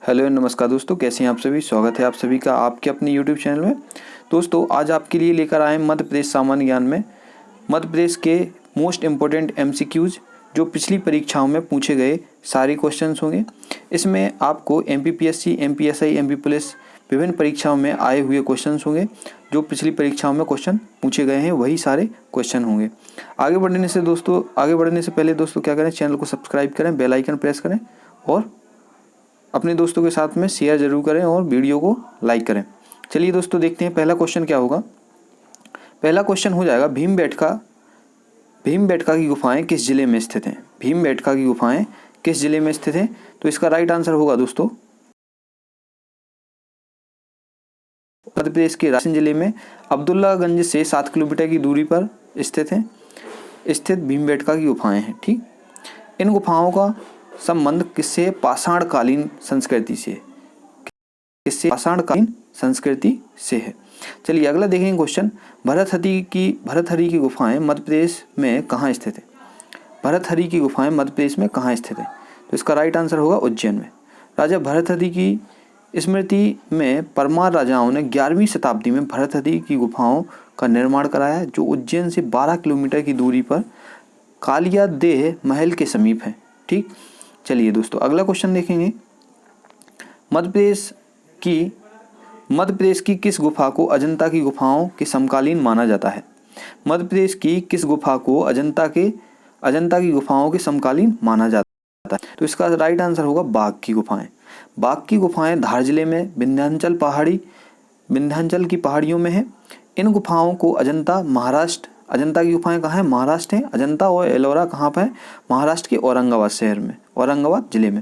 Hello नमस्कार दोस्तों, कैसे हैं आप सभी। स्वागत है आप सभी का आपके अपने यूट्यूब चैनल में। दोस्तों आज आपके लिए लेकर आए मध्य प्रदेश सामान्य ज्ञान में मध्य प्रदेश के मोस्ट इम्पोर्टेंट एमसीक्यूज जो पिछली परीक्षाओं में पूछे गए सारे क्वेश्चंस होंगे। इसमें आपको एमपीपीएससी, एमपीएसआई, एमपी पुलिस विभिन्न परीक्षाओं में आए हुए क्वेश्चंस होंगे। जो पिछली परीक्षाओं में क्वेश्चन पूछे गए हैं वही सारे क्वेश्चन होंगे। आगे बढ़ने से पहले दोस्तों क्या करें, चैनल को सब्सक्राइब करें, बेल आइकन प्रेस करें और अपने दोस्तों के साथ में शेयर जरूर करें और वीडियो को लाइक करें। चलिए दोस्तों देखते हैं पहला क्वेश्चन क्या होगा। पहला क्वेश्चन हो जाएगा भीमबेटका की गुफाएं किस जिले में स्थित हैं। भीमबेटका की गुफाएं किस जिले में स्थित हैं, तो इसका राइट आंसर होगा दोस्तों मध्य प्रदेश के रायसेन जिले में अब्दुल्लागंज से 7 किलोमीटर की दूरी पर स्थित भीमबेटका की गुफाएं हैं। ठीक, इन गुफाओं का संबंध किससे, पाषाणकालीन संस्कृति से है। चलिए अगला देखेंगे क्वेश्चन, भरतहरि की गुफाएं मध्य प्रदेश में कहाँ स्थित है। भरतहरि की गुफाएं मध्य प्रदेश में कहाँ स्थित है, तो इसका राइट आंसर होगा उज्जैन में। राजा भरतहरि की स्मृति में परमार राजाओं ने 11वीं शताब्दी में भरतहरि की गुफाओं का निर्माण कराया, जो उज्जैन से 12 किलोमीटर की दूरी पर कालियादेह महल के समीप है। ठीक, चलिए दोस्तों अगला क्वेश्चन देखेंगे, मध्य प्रदेश की किस गुफा को अजंता की गुफाओं के समकालीन माना जाता है। मध्य प्रदेश की किस गुफा को अजंता की गुफाओं के समकालीन माना जाता है, तो इसका राइट आंसर होगा बाघ की गुफाएं। बाघ की गुफाएं धार जिले में विंध्याचल की पहाड़ियों में है। इन गुफाओं को अजंता की गुफाएं कहाँ है, महाराष्ट्र है। अजंता और एलोरा कहाँ पर है, महाराष्ट्र के औरंगाबाद जिले में।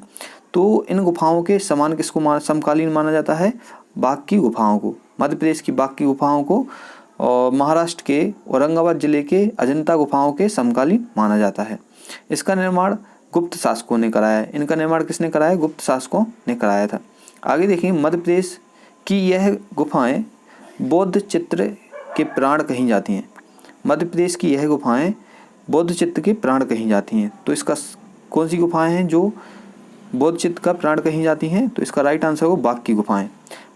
तो इन गुफाओं के समान किसको समकालीन माना जाता है, बाघ की गुफाओं को। मध्य प्रदेश की बाघ की गुफाओं को और महाराष्ट्र के औरंगाबाद जिले के अजंता गुफाओं के समकालीन माना जाता है। इसका निर्माण गुप्त शासकों ने कराया है। इनका निर्माण किसने कराया, गुप्त शासकों ने कराया था। आगे देखिए, मध्य प्रदेश की यह गुफाएं बौद्ध चित्र के प्राण कही जाती हैं। मध्य प्रदेश की यह गुफाएं बौद्ध चित्त के प्राण कही जाती हैं, तो इसका कौन सी गुफाएं हैं जो बौद्ध चित्त का प्राण कही जाती हैं, तो इसका राइट आंसर होगा बाघ की गुफाएं।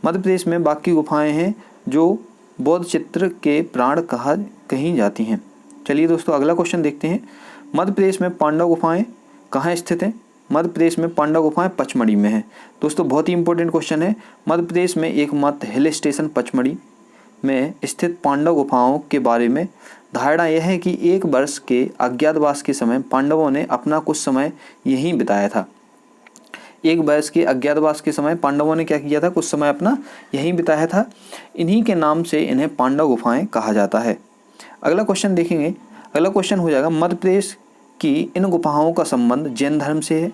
मध्य प्रदेश में बाघ की गुफाएं हैं जो बौद्ध चित्र के प्राण कही जाती हैं। चलिए दोस्तों अगला क्वेश्चन देखते हैं, मध्य प्रदेश में पांडव गुफाएं कहाँ स्थित हैं। मध्य प्रदेश में पांडव गुफाएं पचमढ़ी में है। दोस्तों बहुत ही इंपॉर्टेंट क्वेश्चन है। मध्य प्रदेश में एकमात्र हिल स्टेशन पचमढ़ी में स्थित पांडव गुफाओं के बारे में धारणा यह है कि 1 वर्ष के अज्ञातवास के समय पांडवों ने अपना कुछ समय यहीं बिताया था। 1 वर्ष के अज्ञातवास के समय पांडवों ने क्या किया था, कुछ समय अपना यहीं बिताया था। इन्हीं के नाम से इन्हें पांडव गुफाएं कहा जाता है। अगला क्वेश्चन देखेंगे, अगला क्वेश्चन हो जाएगा, मध्य प्रदेश की इन गुफाओं का संबंध जैन धर्म से है।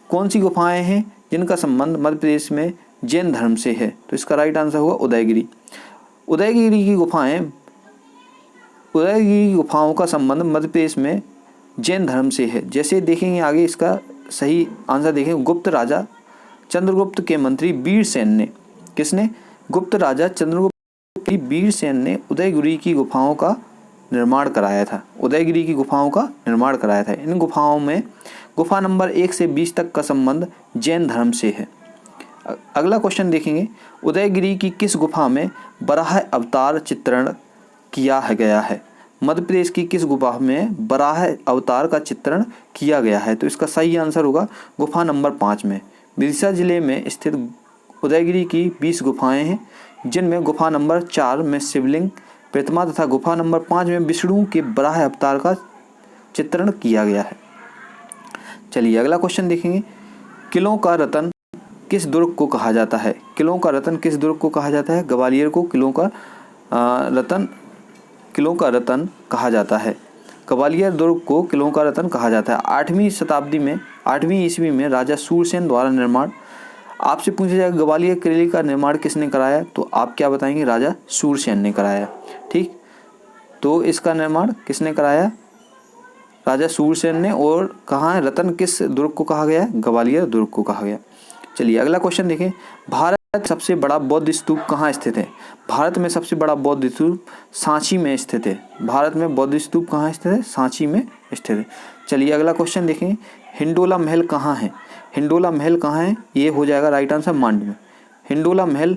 कौन सी गुफाएं हैं जिनका संबंध मध्य प्रदेश में जैन धर्म से है, तो इसका राइट आंसर होगा उदयगिरी। उदयगिरी की गुफाओं का संबंध मध्य प्रदेश में जैन धर्म से है। जैसे देखेंगे आगे इसका सही आंसर देखेंगे, गुप्त राजा चंद्रगुप्त के मंत्री वीरसेन ने, किसने, गुप्त राजा चंद्रगुप्त की वीरसेन ने उदयगिरी की गुफाओं का निर्माण कराया था। इन गुफाओं में गुफा नंबर 1 से 20 तक का संबंध जैन धर्म से है। अगला क्वेश्चन देखेंगे, उदयगिरी की किस गुफा में बराह अवतार चित्रण किया गया है। मध्य प्रदेश की किस गुफा में बराह अवतार का चित्रण किया गया है, तो इसका सही आंसर होगा गुफा नंबर 5 में। विदिशा जिले में स्थित उदयगिरी की 20 गुफाएं हैं, जिनमें गुफा नंबर 4 में शिवलिंग प्रतिमा तथा गुफा नंबर 5 में विष्णु के बराह अवतार का चित्रण किया गया है। चलिए अगला क्वेश्चन देखेंगे, किलों का रतन किस दुर्ग को कहा जाता है। ग्वालियर को किलों का रतन कहा जाता है। ग्वालियर दुर्ग को किलों का रतन कहा जाता है। 8वीं ईस्वी में राजा सूरसेन द्वारा निर्माण। आपसे पूछा जाएगा ग्वालियर किले का निर्माण किसने कराया, तो आप क्या बताएंगे, राजा सूरसेन ने कराया। ठीक, तो इसका निर्माण किसने कराया, राजा सूरसेन ने। और कहाँ है, रतन किस दुर्ग को कहा गया है, ग्वालियर दुर्ग को कहा गया। चलिए अगला क्वेश्चन देखें, भारत सबसे बड़ा बौद्ध स्तूप कहाँ स्थित है। भारत में सबसे बड़ा बौद्ध स्तूप सांची में स्थित है। चलिए अगला क्वेश्चन देखें, हिंडोला महल कहाँ है। हिंडोला महल कहाँ है? ये हो जाएगा राइट आंसर मांडू में। हिंडोला महल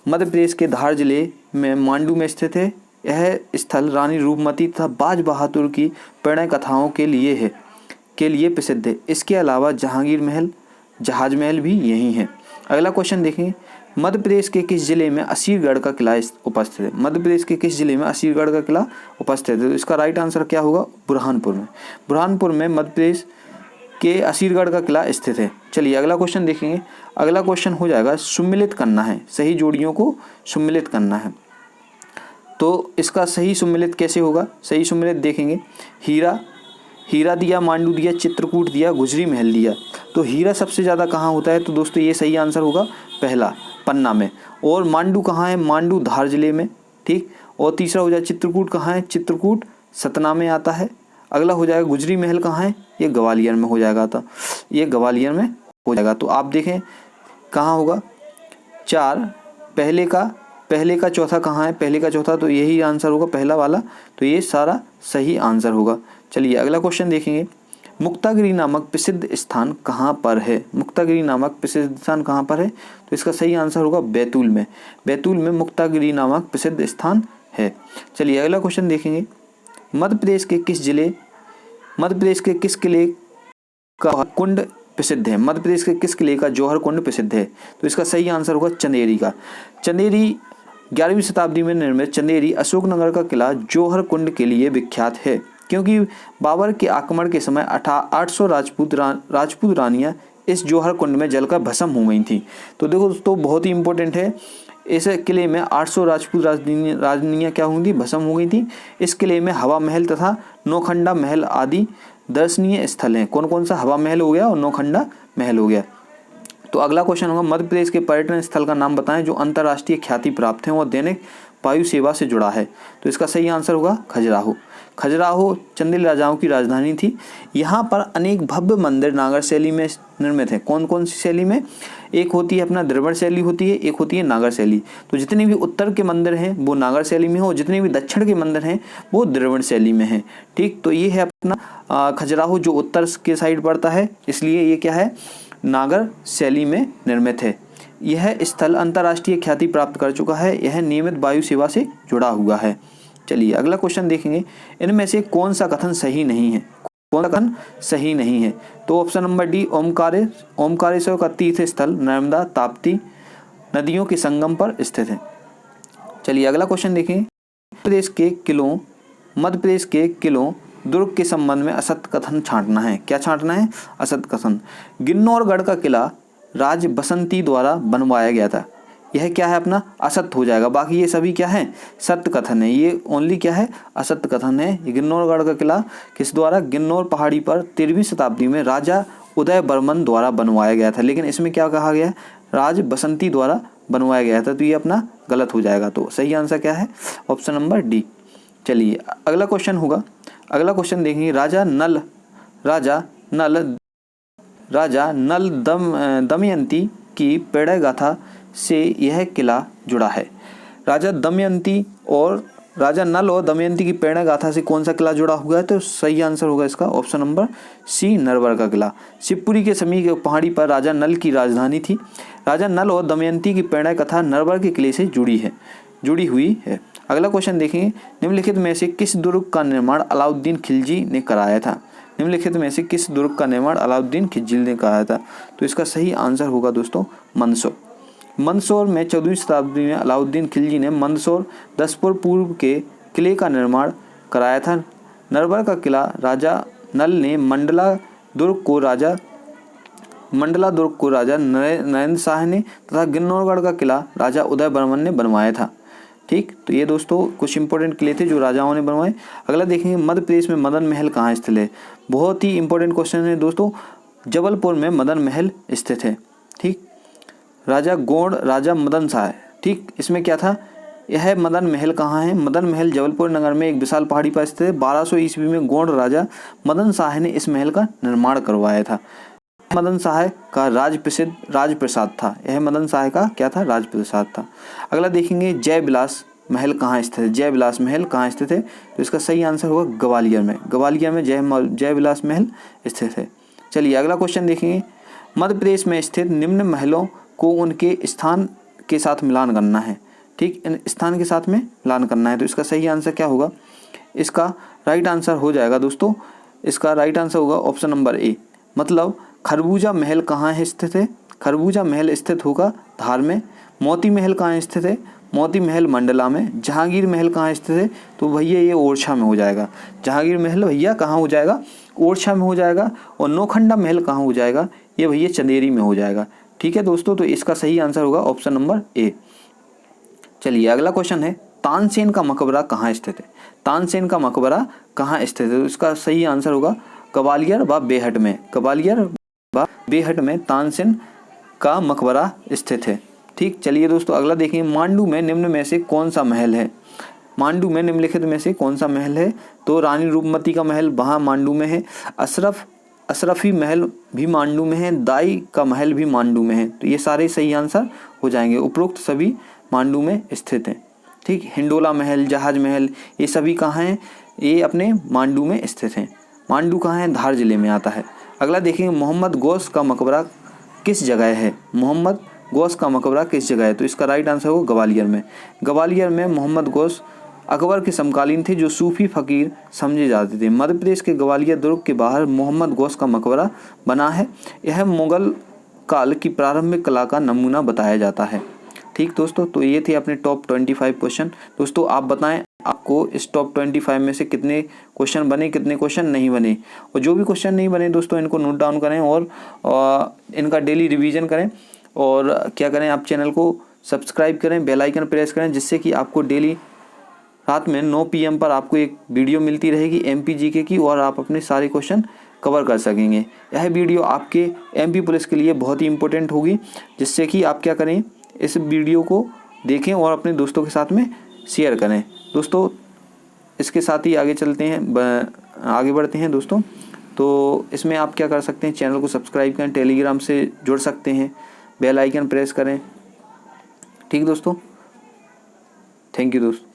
मध्य प्रदेश के धार जिले में मांडू में स्थित है। यह स्थल रानी रूपमती तथा बाज बहादुर की प्रणय कथाओं के लिए प्रसिद्ध है। इसके अलावा जहांगीर महल, जहाज महल भी यही है। अगला क्वेश्चन देखेंगे, मध्य प्रदेश के किस जिले में असीरगढ़ का किला उपस्थित है? मध्य प्रदेश के किस जिले में असीरगढ़ का किला उपस्थित है? तो इसका राइट आंसर क्या होगा? बुरहानपुर में। बुरहानपुर में मध्य प्रदेश के असीरगढ़ का किला स्थित है। चलिए अगला क्वेश्चन देखेंगे। अगला क्वेश्चन हो जाएगा सुम्मिलित करना है, सही जोड़ियों को सुम्मिलित करना है। तो इसका सही सुम्मिलित कैसे होगा? सही सुम्मिलित देखेंगे, हीरा दिया, मांडू दिया, चित्रकूट दिया, गुजरी महल दिया। तो हीरा सबसे ज़्यादा कहाँ होता है? तो दोस्तों ये सही आंसर होगा पहला, पन्ना में। और मांडू कहाँ है? मांडू धार जिले में, ठीक। और तीसरा हो जाए चित्रकूट कहाँ है? चित्रकूट सतना में आता है। अगला हो जाएगा गुजरी महल कहाँ है? ये ग्वालियर में हो जाएगा, था ये ग्वालियर में हो जाएगा। तो आप देखें कहाँ होगा? 4, पहले का चौथा कहाँ है? पहले का चौथा, तो यही आंसर होगा पहला वाला। तो ये सारा सही आंसर होगा। चलिए अगला क्वेश्चन देखेंगे, मुक्तागिरी नामक प्रसिद्ध स्थान कहाँ पर है? मुक्तागिरी नामक प्रसिद्ध स्थान कहाँ पर है? तो इसका सही आंसर होगा बैतूल में। बैतूल में मुक्तागिरी नामक प्रसिद्ध स्थान है। चलिए अगला क्वेश्चन देखेंगे, मध्य प्रदेश के किस किले का कुंड प्रसिद्ध है? मध्य प्रदेश के किस किले का जौहर कुंड प्रसिद्ध है? तो इसका सही आंसर होगा चंदेरी का। चंदेरी 11वीं शताब्दी में निर्मित चंदेरी अशोकनगर का किला जौहर कुंड के लिए विख्यात है, क्योंकि बाबर के आक्रमण के समय 800 राजपूत रानियां इस जौहर कुंड में जलकर भस्म हो गई थी। तो देखो दोस्तों बहुत ही इंपॉर्टेंट है, इस किले में 800 राजपूत रानियां क्या हुई थी? भस्म हो गई थी। इस किले में हवा महल तथा नौखंडा महल आदि दर्शनीय स्थल हैं। कौन कौन सा? हवा महल हो गया और नौखंडा महल हो गया। तो अगला क्वेश्चन होगा, मध्य प्रदेश के पर्यटन स्थल का नाम बताएं जो अंतर्राष्ट्रीय ख्याति प्राप्त है और दैनिक वायु सेवा से जुड़ा है। तो इसका सही आंसर होगा खजुराहो। खजुराहो चंदेल राजाओं की राजधानी थी। यहाँ पर अनेक भव्य मंदिर नागर शैली में निर्मित है। कौन कौन सी शैली में? एक होती है अपना द्रविड़ शैली होती है, एक होती है नागर शैली। तो जितने भी उत्तर के मंदिर हैं वो नागर शैली में हो, जितने भी दक्षिण के मंदिर हैं वो द्रविड़ शैली में हैं, ठीक। तो ये है अपना खजुराहो जो उत्तर के साइड पड़ता है, इसलिए ये क्या है? नागर शैली में निर्मित है। यह स्थल अंतर्राष्ट्रीय ख्याति प्राप्त कर चुका है। यह नियमित वायु सेवा से जुड़ा हुआ है। चलिए अगला क्वेश्चन देखेंगे, इनमें से कौन सा कथन सही नहीं है? कौन सा कथन सही नहीं है? तो ऑप्शन नंबर डी, ओमकारेश्वर का तीर्थ स्थल नर्मदा ताप्ती नदियों के संगम पर स्थित है। चलिए अगला क्वेश्चन देखेंगे, मध्य प्रदेश के किलों दुर्ग के संबंध में असत्य कथन छांटना है। क्या छांटना है? असत्य कथन। गिन्नौरगढ़ का किला राज बसंती द्वारा बनवाया गया था। यह क्या है? अपना असत्य हो जाएगा। बाकी ये सभी क्या है? सत्य कथन है। ये ओनली क्या है? असत्य कथन है। गिन्नौरगढ़ का किला किस द्वारा? गिन्नौर पहाड़ी पर 13वीं शताब्दी में राजा उदय बर्मन द्वारा बनवाया गया था। लेकिन इसमें क्या कहा गया? राज बसंती द्वारा बनवाया गया था। तो ये अपना गलत हो जाएगा। तो सही आंसर क्या है? Option number D. चलिए अगला क्वेश्चन होगा, अगला क्वेश्चन देखेंगे, राजा नल दमयंती की प्रणय गाथा से यह किला जुड़ा है। राजा नल और दमयंती की प्रणय गाथा से कौन सा किला जुड़ा हुआ है? तो सही आंसर होगा इसका ऑप्शन नंबर सी, नरवर का किला। शिवपुरी के समीप पहाड़ी पर राजा नल की राजधानी थी। राजा नल और दमयंती की प्रणय कथा नरवर के किले से जुड़ी हुई है। अगला क्वेश्चन देखेंगे, निम्नलिखित में से किस दुर्ग का निर्माण अलाउद्दीन खिलजी ने कराया था? निम्नलिखित में से किस दुर्ग का निर्माण अलाउद्दीन खिलजी ने कराया था? तो इसका सही आंसर होगा दोस्तों मंदसौर में 14वीं शताब्दी में अलाउद्दीन खिलजी ने मंदसौर दसपुर पूर्व के किले का निर्माण कराया था। नरवर का किला राजा नल ने मंडला दुर्ग को राजा नरेंद्र शाह ने तथा गिन्नौरगढ़ का किला राजा उदय बर्मन ने बनवाया था, ठीक। तो ये दोस्तों कुछ इंपॉर्टेंट किले थे जो राजाओं ने बनवाए। अगला देखेंगे, मध्य प्रदेश में मदन महल कहाँ स्थित है? बहुत ही इंपॉर्टेंट क्वेश्चन है दोस्तों। जबलपुर में मदन महल स्थित है, ठीक। राजा मदन शाह, ठीक। इसमें क्या था? यह मदन महल कहाँ है? मदन महल जबलपुर नगर में एक विशाल पहाड़ी पर स्थित है। 1200 ईस्वी में गोंड राजा मदन शाह ने इस महल का निर्माण करवाया था। मदन शाह का राजप्रसाद था। यह मदन शाह का क्या था? राजप्रसाद था। अगला देखेंगे, जयविलास महल कहाँ स्थित है? जयविलास महल कहाँ स्थित है? तो इसका सही आंसर होगा ग्वालियर में। जयविलास महल स्थित है। चलिए अगला क्वेश्चन देखेंगे, मध्य प्रदेश में स्थित निम्न महलों को उनके स्थान के साथ मिलान करना है। ठीक, इन स्थान के साथ में मिलान करना है। तो इसका सही आंसर क्या होगा? इसका राइट आंसर हो जाएगा दोस्तों, इसका राइट आंसर होगा ऑप्शन नंबर ए। मतलब खरबूजा महल कहाँ है स्थित है? खरबूजा महल स्थित होगा धार में। मोती महल कहाँ स्थित है? मोती महल मंडला में। जहांगीर महल कहाँ स्थित है? तो भैया ये ओरछा में हो जाएगा। जहांगीर महल भैया कहाँ हो जाएगा? ओरछा में हो जाएगा। और नौखंडा महल कहाँ हो जाएगा? ये भैया चंदेरी में हो जाएगा। ठीक है दोस्तों, तो इसका सही आंसर होगा ऑप्शन नंबर ए। चलिए अगला क्वेश्चन है, तानसेन का मकबरा कहाँ स्थित है? तानसेन का मकबरा कहाँ स्थित है? तो इसका सही आंसर होगा ग्वालियर व बेहट में। ग्वालियर व बेहट में तानसेन का मकबरा स्थित है। ठीक, चलिए दोस्तों अगला देखिए, मांडू में निम्न में से कौन सा महल है? मांडू में निम्नलिखित में से कौन सा महल है? तो रानी रूपमती का महल वहाँ मांडू में है। अशरफी महल भी मांडू में है। दाई का महल भी मांडू में है। तो ये सारे सही आंसर हो जाएंगे। उपरोक्त सभी मांडू में स्थित हैं। ठीक, हिंडोला महल, जहाज महल, ये सभी कहाँ हैं? ये अपने मांडू में स्थित हैं। मांडू कहाँ है? धार जिले में आता है। अगला देखेंगे, मोहम्मद गौस का मकबरा किस जगह है? मोहम्मद गौस का मकबरा किस जगह है? तो इसका राइट आंसर होगा ग्वालियर में। ग्वालियर में मोहम्मद गौस अकबर के समकालीन थे, जो सूफी फकीर समझे जाते थे। मध्य प्रदेश के ग्वालियर दुर्ग के बाहर मोहम्मद गौस का मकबरा बना है। यह मुगल काल की प्रारंभिक कला का नमूना बताया जाता है। ठीक दोस्तों, तो ये थे अपने टॉप 25 क्वेश्चन। दोस्तों आप बताएं आपको इस टॉप 25 में से कितने क्वेश्चन बने, कितने क्वेश्चन नहीं बने। और जो भी क्वेश्चन नहीं बने दोस्तों, इनको नोट डाउन करें और इनका डेली रिवीजन करें। और क्या करें, आप चैनल को सब्सक्राइब करें, बेल आइकन प्रेस करें, जिससे कि आपको डेली रात में 9 PM पर आपको एक वीडियो मिलती रहेगी MPGK की, और आप अपने सारे क्वेश्चन कवर कर सकेंगे। यह वीडियो आपके MP पुलिस के लिए बहुत ही इंपॉर्टेंट होगी, जिससे कि आप क्या करें, इस वीडियो को देखें और अपने दोस्तों के साथ में शेयर करें। दोस्तों इसके साथ ही आगे चलते हैं, आगे बढ़ते हैं दोस्तों। तो इसमें आप क्या कर सकते हैं, चैनल को सब्सक्राइब करें, टेलीग्राम से जुड़ सकते हैं, बेल आइकन प्रेस करें। ठीक दोस्तों, थैंक यू दोस्तों।